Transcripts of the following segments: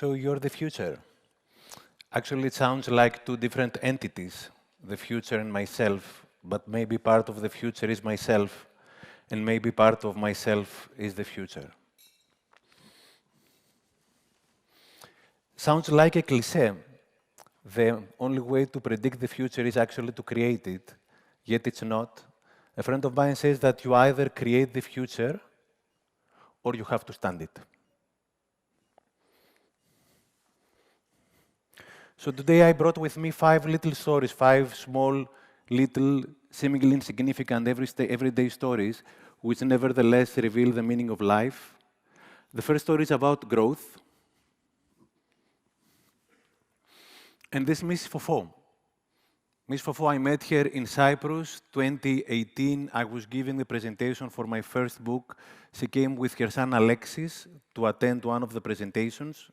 So you're the future. Actually, it sounds like two different entities, the future and myself, but maybe part of the future is myself, and maybe part of myself is the future. Sounds like a cliché. The only way to predict the future is actually to create it, yet it's not. A friend of mine says that you either create the future or you have to stand it. So today I brought with me 5 little stories, 5 small, little, seemingly insignificant everyday stories, which nevertheless reveal the meaning of life. The first story is about growth. And this Miss Fofo. Miss Fofo, I met her in Cyprus, 2018. I was giving the presentation for my first book. She came with her son Alexis to attend one of the presentations.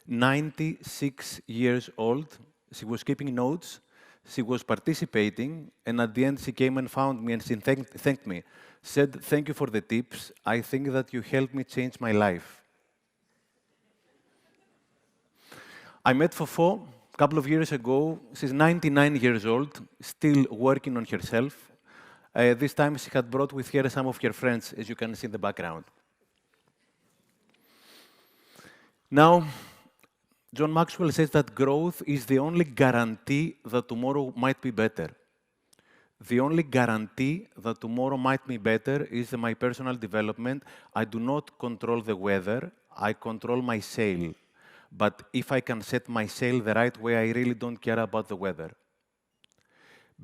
96 years old. She was keeping notes. She was participating. And at the end, she came and found me and she thanked me. Said, "Thank you for the tips. I think that you helped me change my life." I met Fofo a couple of years ago. She's 99 years old, still working on herself. This time she had brought with her some of her friends, as you can see in the background. Now, John Maxwell says that growth is the only guarantee that tomorrow might be better. The only guarantee that tomorrow might be better is my personal development. I do not control the weather, I control my sail. But if I can set my sail the right way, I really don't care about the weather.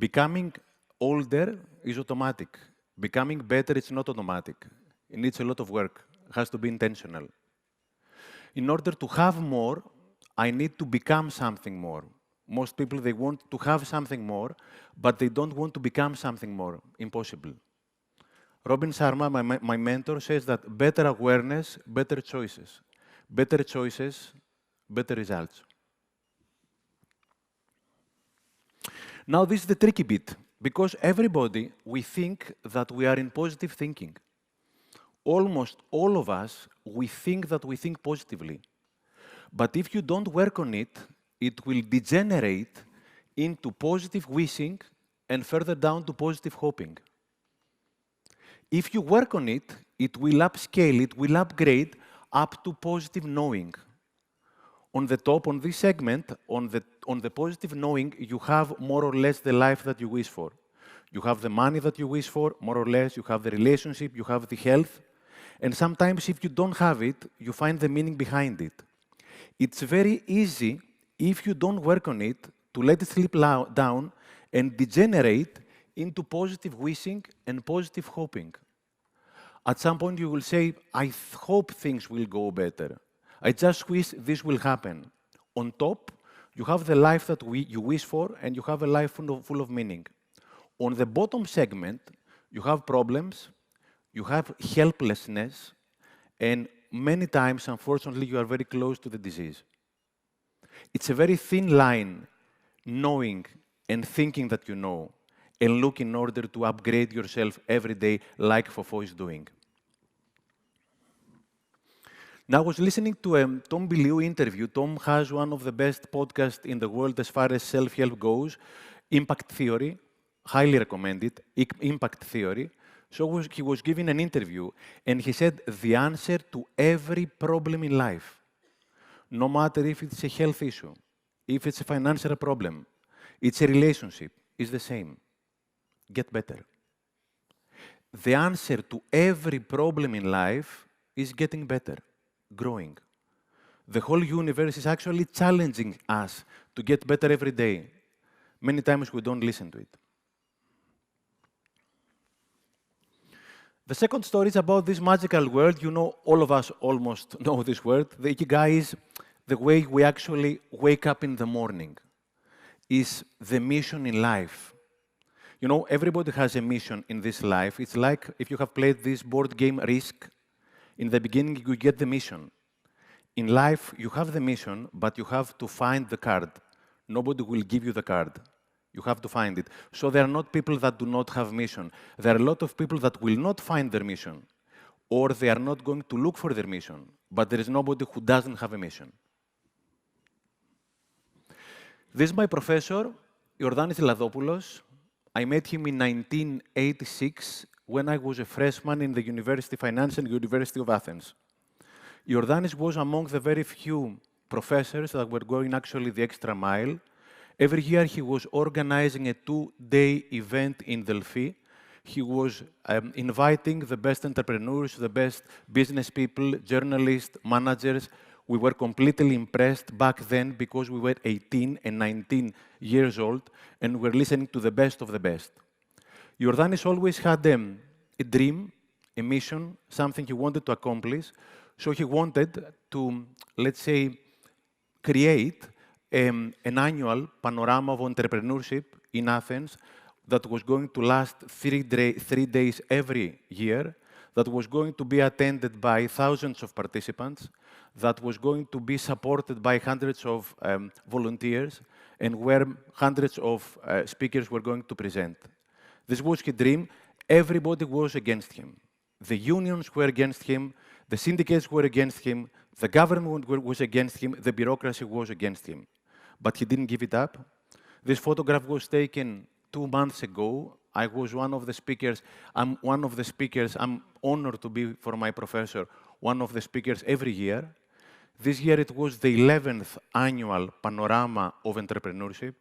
Becoming older is automatic. Becoming better is not automatic. It needs a lot of work. It has to be intentional. In order to have more, I need to become something more. Most people, they want to have something more, but they don't want to become something more. Impossible. Robin Sharma, my mentor, says that better awareness, better choices. Better choices, better results. Now, this is the tricky bit, because everybody, we think that we are in positive thinking. Almost all of us, we think that we think positively. But if you don't work on it, it will degenerate into positive wishing and further down to positive hoping. If you work on it, it will upscale, it will upgrade up to positive knowing. On the top, on this segment, on the positive knowing, you have more or less the life that you wish for. You have the money that you wish for, more or less, you have the relationship, you have the health. And sometimes if you don't have it, you find the meaning behind it. It's very easy, if you don't work on it, to let it slip down and degenerate into positive wishing and positive hoping. At some point, you will say, I hope things will go better. I just wish this will happen. On top, you have the life that you wish for, and you have a life full of meaning. On the bottom segment, you have problems, you have helplessness, and many times, unfortunately, you are very close to the disease. It's a very thin line, knowing and thinking that you know, and look in order to upgrade yourself every day like Fofo is doing. Now, I was listening to a Tom Bilyeu interview. Tom has one of the best podcasts in the world as far as self-help goes, Impact Theory, highly recommended, Impact Theory. So he was giving an interview, and he said the answer to every problem in life, no matter if it's a health issue, if it's a financial problem, it's a relationship, is the same. Get better. The answer to every problem in life is getting better, growing. The whole universe is actually challenging us to get better every day. Many times we don't listen to it. The second story is about this magical word. You know, all of us almost know this word. The Ikigai is the way we actually wake up in the morning, is the mission in life. You know, everybody has a mission in this life. It's like if you have played this board game Risk, in the beginning you get the mission. In life, you have the mission, but you have to find the card. Nobody will give you the card. You have to find it. So there are not people that do not have mission. There are a lot of people that will not find their mission, or they are not going to look for their mission, but there is nobody who doesn't have a mission. This is my professor, Iordanis Ladopoulos. I met him in 1986 when I was a freshman in the University of Finance and University of Athens. Iordanis was among the very few professors that were going actually the extra mile. Every year he was organizing a 2-day event in Delphi. He was inviting the best entrepreneurs, the best business people, journalists, managers. We were completely impressed back then because we were 18 and 19 years old and were listening to the best of the best. Iordanis always had a dream, a mission, something he wanted to accomplish. So he wanted to, let's say, create an annual panorama of entrepreneurship in Athens that was going to last 3 days every year, that was going to be attended by thousands of participants, that was going to be supported by hundreds of volunteers, and where hundreds of speakers were going to present. This was his dream. Everybody was against him. The unions were against him, the syndicates were against him, the government was against him, the bureaucracy was against him. But he didn't give it up. This photograph was taken 2 months ago. I was one of the speakers. I'm one of the speakers. I'm honored to be, for my professor, one of the speakers every year. This year it was the 11th annual Panorama of Entrepreneurship.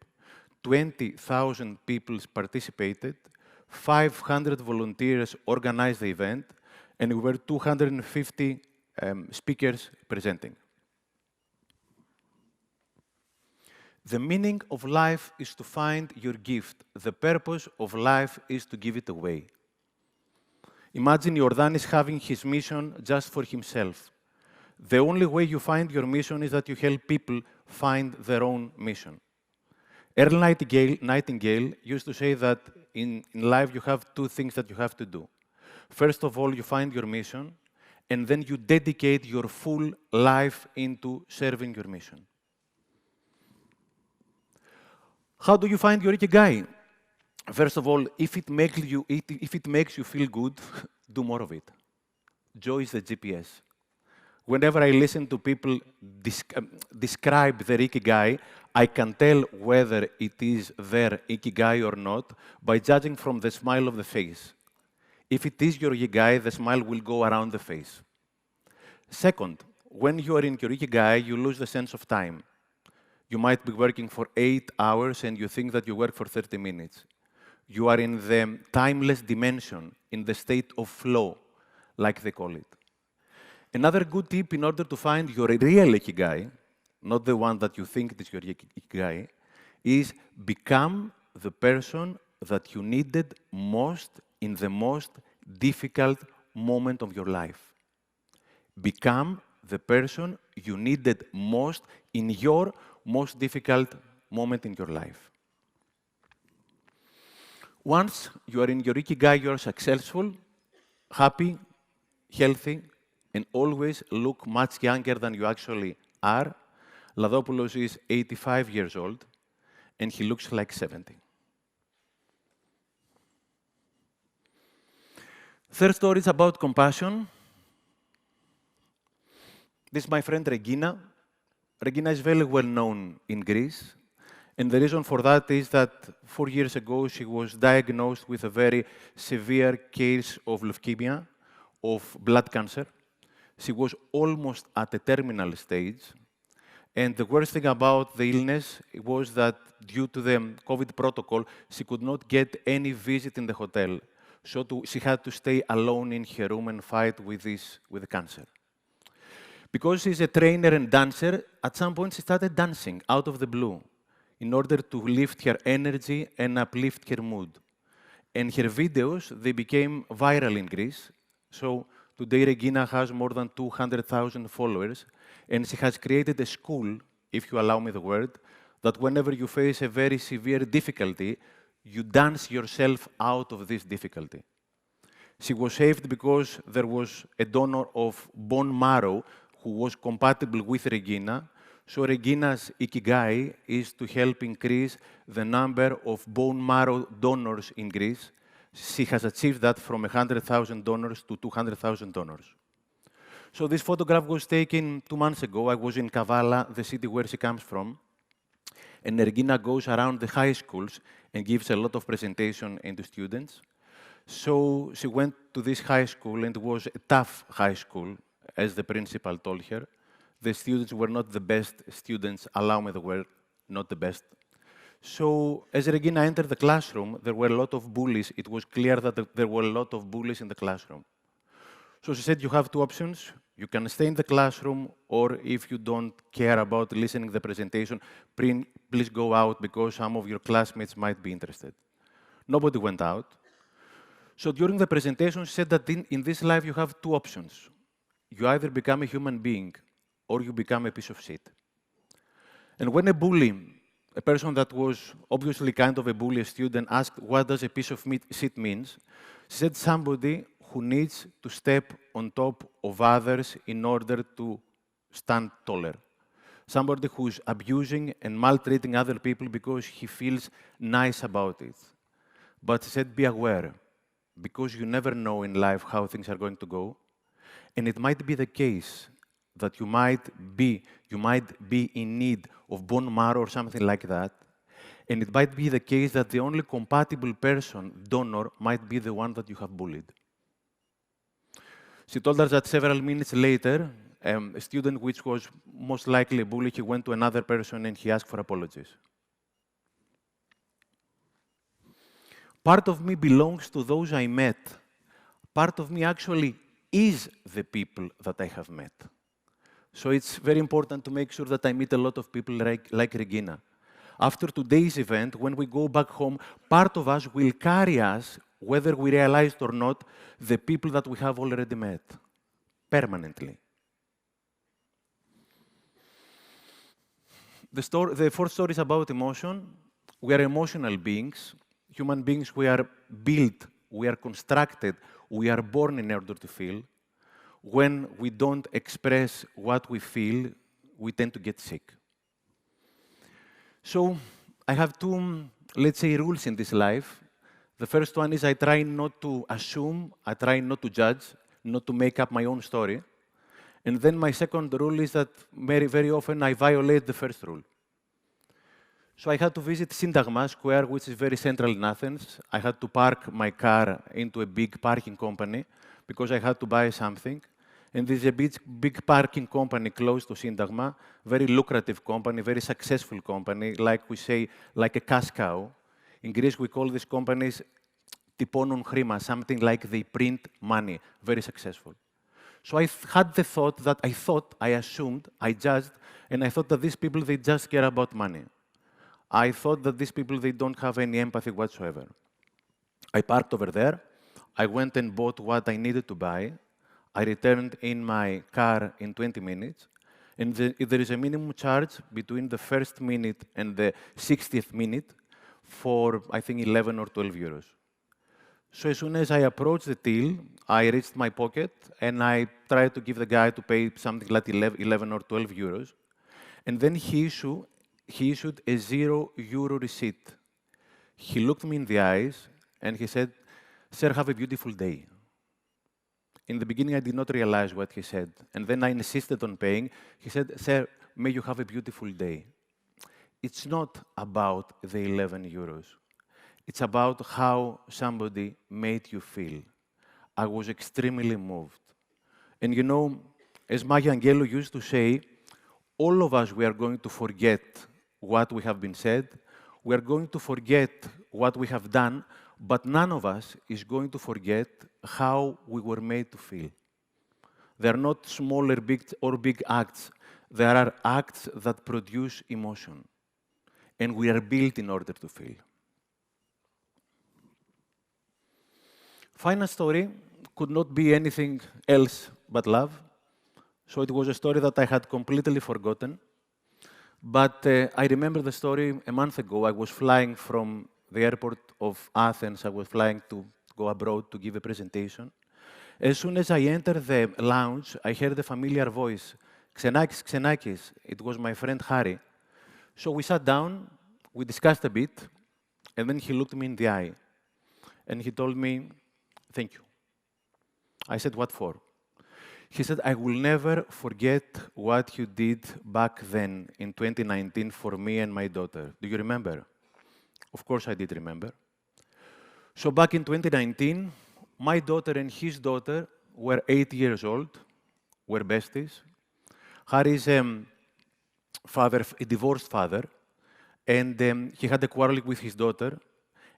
20,000 people participated. 500 volunteers organized the event, and we were 250 speakers presenting. The meaning of life is to find your gift. The purpose of life is to give it away. Imagine Iordanis having his mission just for himself. The only way you find your mission is that you help people find their own mission. Earl Nightingale used to say that in life you have 2 things that you have to do. First of all, you find your mission, and then you dedicate your full life into serving your mission. How do you find your ikigai? First of all, if it makes you feel good, do more of it. Joy is the GPS. Whenever I listen to people describe their ikigai, I can tell whether it is their ikigai or not by judging from the smile of the face. If it is your ikigai, the smile will go around the face. Second, when you are in your ikigai, you lose the sense of time. You might be working for 8 hours and you think that you work for 30 minutes. You are in the timeless dimension, in the state of flow, like they call it. Another good tip in order to find your real ikigai, not the one that you think is your ikigai, is become the person that you needed most in the most difficult moment of your life. Become the person you needed most in your most difficult moment in your life. Once you are in your ikigai, you are successful, happy, healthy, and always look much younger than you actually are. Ladopoulos is 85 years old, and he looks like 70. Third story is about compassion. This is my friend Regina. Regina is very well known in Greece. And the reason for that is that 4 years ago, she was diagnosed with a very severe case of leukemia, of blood cancer. She was almost at a terminal stage. And the worst thing about the illness was that due to the COVID protocol, she could not get any visit in the hotel. So she had to stay alone in her room and fight with the cancer. Because she's a trainer and dancer, at some point she started dancing out of the blue in order to lift her energy and uplift her mood. And her videos, they became viral in Greece. So today Regina has more than 200,000 followers, and she has created a school, if you allow me the word, that whenever you face a very severe difficulty, you dance yourself out of this difficulty. She was saved because there was a donor of bone marrow who was compatible with Regina. So Regina's ikigai is to help increase the number of bone marrow donors in Greece. She has achieved that from 100,000 donors to 200,000 donors. So this photograph was taken 2 months ago. I was in Kavala, the city where she comes from. And Regina goes around the high schools and gives a lot of presentation to students. So she went to this high school, and it was a tough high school, as the principal told her. The students were not the best students, allow me the word, not the best. So as Regina entered the classroom, there were a lot of bullies. It was clear that there were a lot of bullies in the classroom. So she said, you have two options. You can stay in the classroom, or if you don't care about listening to the presentation, please go out because some of your classmates might be interested. Nobody went out. So during the presentation, she said that in this life you have two options. You either become a human being or you become a piece of shit. And when a bully, a person that was obviously kind of a bully, a student, asked what does a piece of shit means, she said somebody who needs to step on top of others in order to stand taller. Somebody who's abusing and maltreating other people because he feels nice about it. But she said, be aware, because you never know in life how things are going to go. And it might be the case that you might be in need of bone marrow or something like that. And it might be the case that the only compatible donor, might be the one that you have bullied. She told us that several minutes later, a student which was most likely a bully, he went to another person and he asked for apologies. Part of me belongs to those I met. Part of me actually is the people that I have met. So it's very important to make sure that I meet a lot of people like Regina. After today's event, when we go back home, part of us will carry us, whether we realized or not, the people that we have already met, permanently. The fourth story is about emotion. We are emotional beings. Human beings, we are built, we are constructed, we are born in order to feel. When we don't express what we feel, we tend to get sick. So I have two, let's say, rules in this life. The first one is I try not to assume, I try not to judge, not to make up my own story. And then my second rule is that very, very often I violate the first rule. So I had to visit Syntagma Square, which is very central in Athens. I had to park my car into a big parking company because I had to buy something. And there's a big parking company close to Syntagma, very lucrative company, very successful company, like we say, like a cash cow. In Greece, we call these companies typonon chrima, something like they print money, very successful. So I had the thought that I assumed, I judged, and I thought that these people, they just care about money. I thought that these people, they don't have any empathy whatsoever. I parked over there. I went and bought what I needed to buy. I returned in my car in 20 minutes. And there is a minimum charge between the first minute and the 60th minute for, I think, 11 or 12 euros. So as soon as I approached the till, I reached my pocket, and I tried to give the guy to pay something like 11 or 12 euros. And then he issued a €0 receipt. He looked me in the eyes, and he said, "Sir, have a beautiful day." In the beginning, I did not realize what he said. And then I insisted on paying. He said, "Sir, may you have a beautiful day." It's not about the 11 euros. It's about how somebody made you feel. I was extremely moved. And you know, as Maya Angelou used to say, all of us, we are going to forget what we have been said. We are going to forget what we have done, but none of us is going to forget how we were made to feel. They are not small or big acts. There are acts that produce emotion. And we are built in order to feel. Final story could not be anything else but love. So it was a story that I had completely forgotten. But I remember the story a month ago. I was flying from the airport of Athens. I was flying to go abroad to give a presentation. As soon as I entered the lounge, I heard a familiar voice, "Xenakis, Xenakis." It was my friend Harry. So we sat down, we discussed a bit, and then he looked me in the eye. And he told me, "Thank you." I said, "What for?" He said, I will never forget what you did back then in 2019 for me and my daughter. Do you remember? Of course I did remember. So back in 2019, my daughter and his daughter were 8 years old, were besties. Harry is a divorced father, and he had a quarrel with his daughter,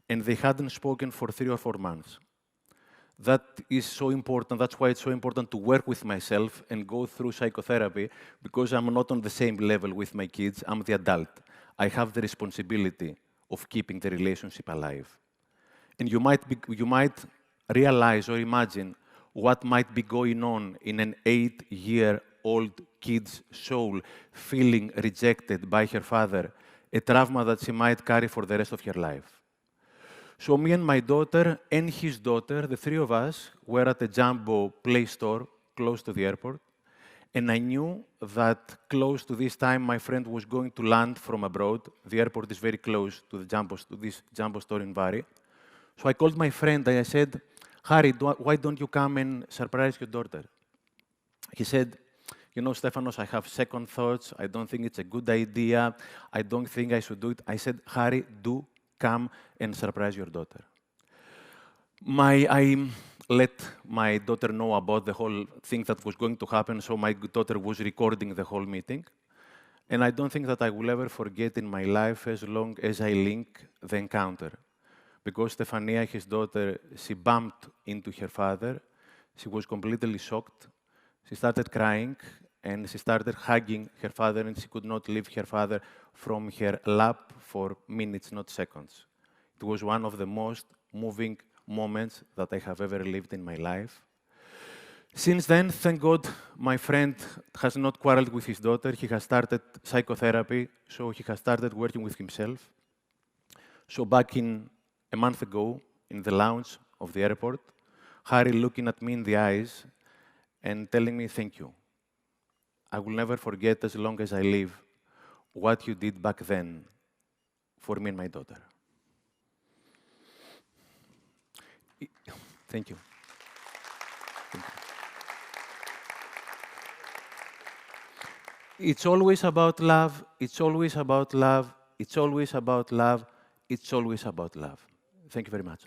and they hadn't spoken for 3 or 4 months. That is so important. That's why it's so important to work with myself and go through psychotherapy, because I'm not on the same level with my kids. I'm the adult. I have the responsibility of keeping the relationship alive. And you might realize or imagine what might be going on in an 8-year-old kid's soul, feeling rejected by her father, a trauma that she might carry for the rest of her life. So me and my daughter and his daughter, the 3 of us, were at a Jumbo Play store close to the airport. And I knew that close to this time, my friend was going to land from abroad. The airport is very close to this Jumbo store in Bari. So I called my friend and I said, Harry, why don't you come and surprise your daughter? He said, you know, Stefanos, I have second thoughts. I don't think it's a good idea. I don't think I should do it. I said, Harry, do come and surprise your daughter. I let my daughter know about the whole thing that was going to happen, so my daughter was recording the whole meeting. And I don't think that I will ever forget in my life as long as I link the encounter. Because Stefania, his daughter, she bumped into her father. She was completely shocked. She started crying, and she started hugging her father, and she could not leave her father from her lap for minutes, not seconds. It was one of the most moving moments that I have ever lived in my life. Since then, thank God, my friend has not quarreled with his daughter. He has started psychotherapy, so he has started working with himself. So back in a month ago, in the lounge of the airport, Harry looking at me in the eyes and telling me, thank you. I will never forget, as long as I live, what you did back then for me and my daughter. Thank you. Thank you. It's always about love. It's always about love. It's always about love. It's always about love. Thank you very much.